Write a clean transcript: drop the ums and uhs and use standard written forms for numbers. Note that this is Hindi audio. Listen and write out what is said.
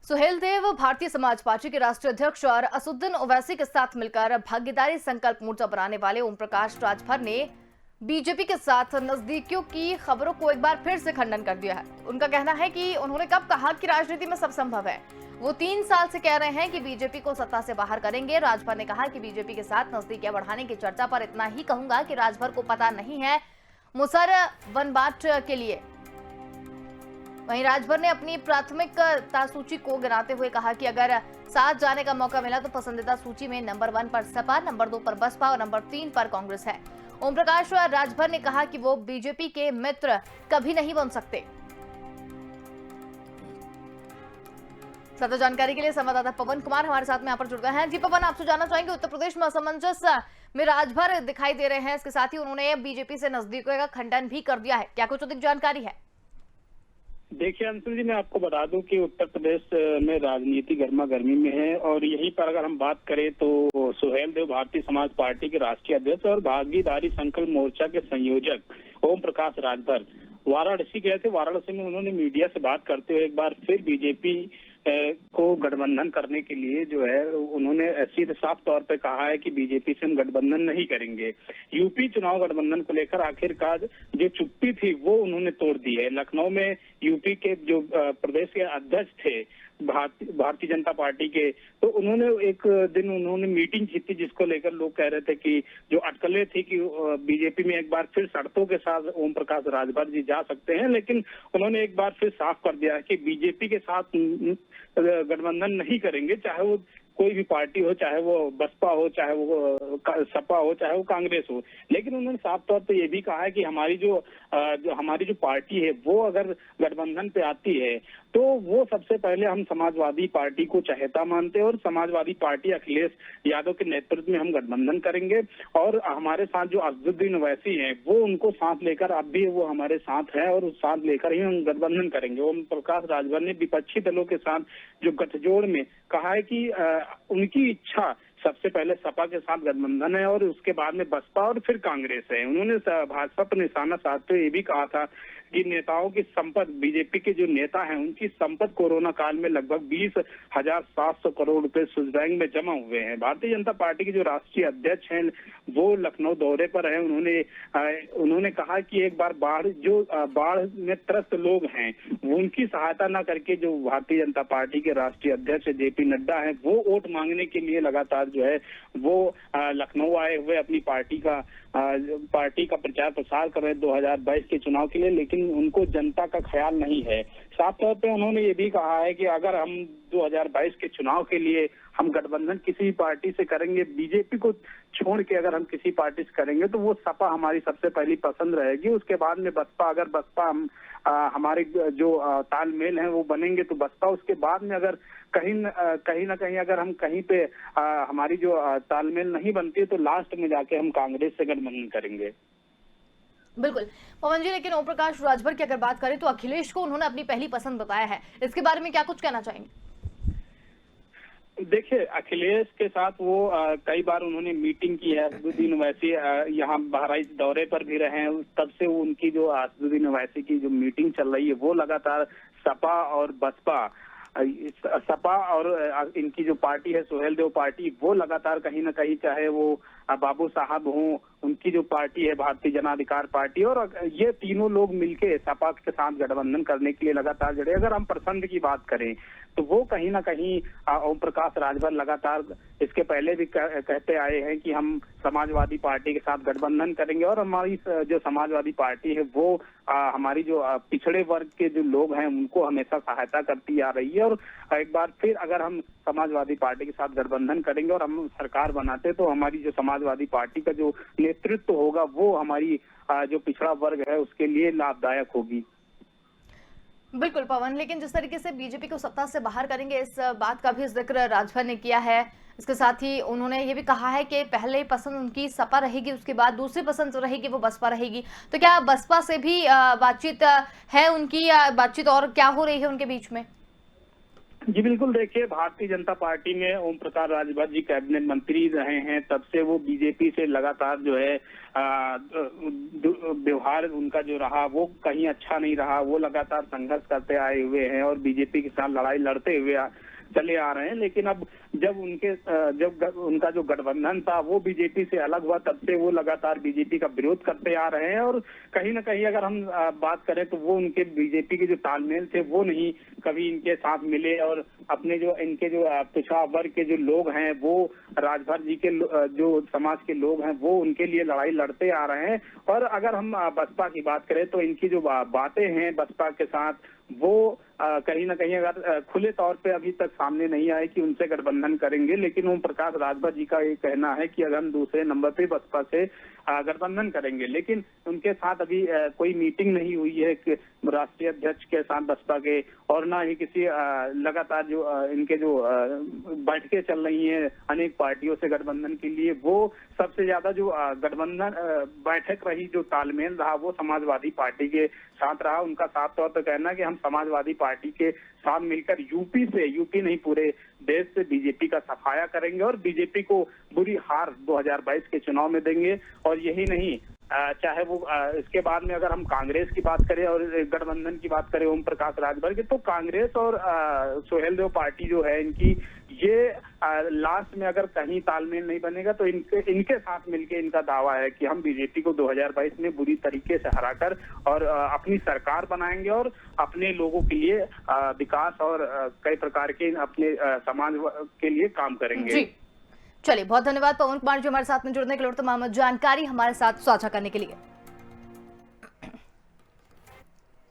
सुहेल देव भारतीय समाज पार्टी के राष्ट्रीय अध्यक्ष और असुद्दीन ओवैसी के साथ मिलकर भागीदारी संकल्प मोर्चा बनाने वाले ओम प्रकाश राजभर ने बीजेपी के साथ नजदीकियों की खबरों को एक बार फिर से खंडन कर दिया है। उनका कहना है कि उन्होंने कब कहा कि राजनीति में सब संभव है। वो 3 साल से कह रहे हैं कि बीजेपी को सत्ता से बाहर करेंगे। राजभर ने कहा कि बीजेपी के साथ नजदीकियां बढ़ाने की चर्चा पर इतना ही कहूंगा कि राजभर को पता नहीं है मुसर वनबाट के लिए। वहीं राजभर ने अपनी प्राथमिकता सूची को गिनाते हुए कहा कि अगर साथ जाने का मौका मिला तो पसंदीदा सूची में नंबर 1 पर सपा, नंबर 2 पर बसपा और नंबर 3 पर कांग्रेस है। ओम प्रकाश राजभर ने कहा कि वो बीजेपी के मित्र कभी नहीं बन सकते। ज्यादा जानकारी के लिए संवाददाता पवन कुमार हमारे साथ में यहाँ पर जुड़ गए हैं। जी पवन, आपसे जानना चाहेंगे, उत्तर प्रदेश में असमंजस में राजभर दिखाई दे रहे हैं, इसके साथ ही उन्होंने बीजेपी से नजदीकियों का खंडन भी कर दिया है, क्या कुछ अधिक जानकारी है? देखिए अंशुल जी, मैं आपको बता दूं कि उत्तर प्रदेश में राजनीति गर्मा गर्मी में है और यहीं पर अगर हम बात करें तो सुहेल देव भारतीय समाज पार्टी के राष्ट्रीय अध्यक्ष और भागीदारी संकल्प मोर्चा के संयोजक ओम प्रकाश राजभर वाराणसी गए थे। वाराणसी में उन्होंने मीडिया से बात करते हुए एक बार फिर बीजेपी को गठबंधन करने के लिए जो है उन्होंने सीधे साफ तौर पे कहा है कि बीजेपी से हम गठबंधन नहीं करेंगे। यूपी चुनाव गठबंधन को लेकर आखिरकार जो चुप्पी थी वो उन्होंने तोड़ दी है। लखनऊ में यूपी के जो प्रदेश के अध्यक्ष थे भारतीय जनता पार्टी के, तो उन्होंने एक दिन उन्होंने मीटिंग की थी जिसको लेकर लोग कह रहे थे कि जो अटकलें थी कि बीजेपी में एक बार फिर शर्तों के साथ ओम प्रकाश राजभर जी जा सकते हैं, लेकिन उन्होंने एक बार फिर साफ कर दिया कि बीजेपी के साथ गठबंधन नहीं करेंगे, चाहे वो कोई भी पार्टी हो, चाहे वो बसपा हो, चाहे वो सपा हो, चाहे वो कांग्रेस हो। लेकिन उन्होंने साफ तौर पे ये भी कहा है कि हमारी जो पार्टी है वो अगर गठबंधन पे आती है तो वो सबसे पहले हम समाजवादी पार्टी को चहेता मानते हैं और समाजवादी पार्टी अखिलेश यादव के नेतृत्व में हम गठबंधन करेंगे और हमारे साथ जो असदुद्दीन ओवैसी हैं वो उनको साथ लेकर अब भी वो हमारे साथ है और उस साथ लेकर ही हम गठबंधन करेंगे। ओम प्रकाश राजभर ने विपक्षी दलों के साथ जो गठजोड़ में कहा है कि उनकी इच्छा सबसे पहले सपा के साथ गठबंधन है और उसके बाद में बसपा और फिर कांग्रेस है। उन्होंने भाजपा पर निशाना साधते हुए ये भी कहा था कि नेताओं की संपत्ति, बीजेपी के जो नेता हैं उनकी संपत्ति कोरोना काल में लगभग 20,700 करोड़ रुपए स्विस बैंक में जमा हुए हैं। भारतीय जनता पार्टी के जो राष्ट्रीय अध्यक्ष हैं वो लखनऊ दौरे पर हैं। उन्होंने कहा कि एक बार बाढ़ में त्रस्त लोग हैं उनकी सहायता न करके जो भारतीय जनता पार्टी के राष्ट्रीय अध्यक्ष जेपी नड्डा हैं वो वोट मांगने के लिए लगातार जो है वो लखनऊ आए हुए अपनी पार्टी का प्रचार प्रसार कर रहे 2022 के चुनाव के लिए, लेकिन उनको जनता का ख्याल नहीं है। साफ तौर पे उन्होंने ये भी कहा है कि अगर हम 2022 के चुनाव के लिए हम गठबंधन किसी पार्टी से करेंगे, बीजेपी को छोड़ के अगर हम किसी पार्टी से करेंगे तो वो सपा हमारी सबसे पहली पसंद रहेगी। उसके बाद में बसपा, अगर बसपा हमारे जो तालमेल है वो बनेंगे तो बसपा, उसके बाद में अगर कहीं ना कहीं अगर हम कहीं पे हमारी जो तालमेल नहीं बनती है तो लास्ट में जाके हम कांग्रेस से गठबंधन करेंगे। बिल्कुल पवन जी, लेकिन ओम प्रकाश राजभर की अगर बात करें तो अखिलेश को उन्होंने अपनी पहली पसंद बताया है, इसके बारे में क्या कुछ कहना चाहेंगे? देखिए अखिलेश के साथ वो कई बार उन्होंने मीटिंग की है। असदुद्दीन ओवैसी यहाँ बहराइच दौरे पर भी रहे हैं, तब से उनकी जो असदुद्दीन ओवैसी की जो मीटिंग चल रही है वो लगातार सपा और बसपा, सपा और इनकी जो पार्टी है सुहेल देव पार्टी, वो लगातार कहीं ना कहीं, चाहे वो बाबू साहब हों, उनकी जो पार्टी है भारतीय जन अधिकार पार्टी, और ये तीनों लोग मिलके सपा के साथ गठबंधन करने के लिए लगातार जुड़े। अगर हम पसंद की बात करें तो वो कहीं ना कहीं ओम प्रकाश राजभर लगातार इसके पहले भी कहते आए हैं कि हम समाजवादी पार्टी के साथ गठबंधन करेंगे और हमारी जो समाजवादी पार्टी है वो हमारी जो पिछड़े वर्ग के जो लोग हैं उनको हमेशा सहायता करती आ रही है। और एक बार फिर अगर हम समाजवादी पार्टी के साथ गठबंधन करेंगे और हम सरकार बनाते तो हमारी जो समाजवादी पार्टी का जो नेतृत्व होगा वो हमारी जो पिछड़ा वर्ग है उसके लिए लाभदायक होगी। बिल्कुल पवन, लेकिन जिस तरीके से बीजेपी को सत्ता से बाहर करेंगे इस बात का भी जिक्र राजभर ने किया है। इसके साथ ही उन्होंने ये भी कहा है कि पहले पसंद उनकी सपा रहेगी, उसके बाद दूसरी पसंद जो रहेगी वो बसपा रहेगी। तो क्या बसपा से भी बातचीत है उनकी, बातचीत और क्या हो रही है उनके बीच में? जी बिल्कुल, देखिए भारतीय जनता पार्टी में ओम प्रकाश राजभर जी कैबिनेट मंत्री रहे हैं, तब से वो बीजेपी से लगातार जो है व्यवहार उनका जो रहा वो कहीं अच्छा नहीं रहा। वो लगातार संघर्ष करते आए हुए हैं और बीजेपी के साथ लड़ाई लड़ते हुए चले आ रहे हैं। लेकिन अब जब उनका जो गठबंधन था वो बीजेपी से अलग हुआ, तब से वो लगातार बीजेपी का विरोध करते आ रहे हैं। और कहीं ना कहीं अगर हम बात करें तो वो उनके बीजेपी के जो तालमेल थे वो नहीं कभी इनके साथ मिले, और अपने जो इनके जो पिछड़ा वर्ग के जो लोग हैं वो राजभर जी के जो समाज के लोग हैं वो उनके लिए लड़ाई लड़ते आ रहे हैं। और अगर हम बसपा की बात करें तो इनकी जो बातें हैं बसपा के साथ वो कहीं ना कहीं अगर खुले तौर पे अभी तक सामने नहीं आए कि उनसे गठबंधन करेंगे। लेकिन ओम प्रकाश राजभर जी का ये कहना है कि अगर हम दूसरे नंबर पे बसपा से गठबंधन करेंगे, लेकिन उनके साथ अभी कोई मीटिंग नहीं हुई है कि राष्ट्रीय अध्यक्ष के साथ बसपा के, और ना ही किसी लगातार जो इनके जो बैठकें चल रही हैं अनेक पार्टियों से गठबंधन के लिए। वो सबसे ज्यादा जो गठबंधन बैठक रही, जो तालमेल रहा वो समाजवादी पार्टी के साथ रहा। उनका साफ तौर पर कहना है कि हम समाजवादी पार्टी के साथ मिलकर यूपी नहीं पूरे देश से बीजेपी का सफाया करेंगे और बीजेपी को बुरी हार 2022 के चुनाव में देंगे। और यही नहीं, चाहे वो इसके बाद में अगर हम कांग्रेस की बात करें और गठबंधन की बात करें ओम प्रकाश राजभर की, तो कांग्रेस और सुहेल देव पार्टी जो है इनकी ये लास्ट में अगर कहीं तालमेल नहीं बनेगा तो इनके साथ मिलके इनका दावा है कि हम बीजेपी को 2022 में बुरी तरीके से हराकर और अपनी सरकार बनाएंगे और अपने लोगों के लिए विकास और कई प्रकार के अपने समाज के लिए काम करेंगे। जी चलिए, बहुत धन्यवाद पवन कुमार जी हमारे साथ में जुड़ने के लिए और तमाम जानकारी हमारे साथ साझा करने के लिए।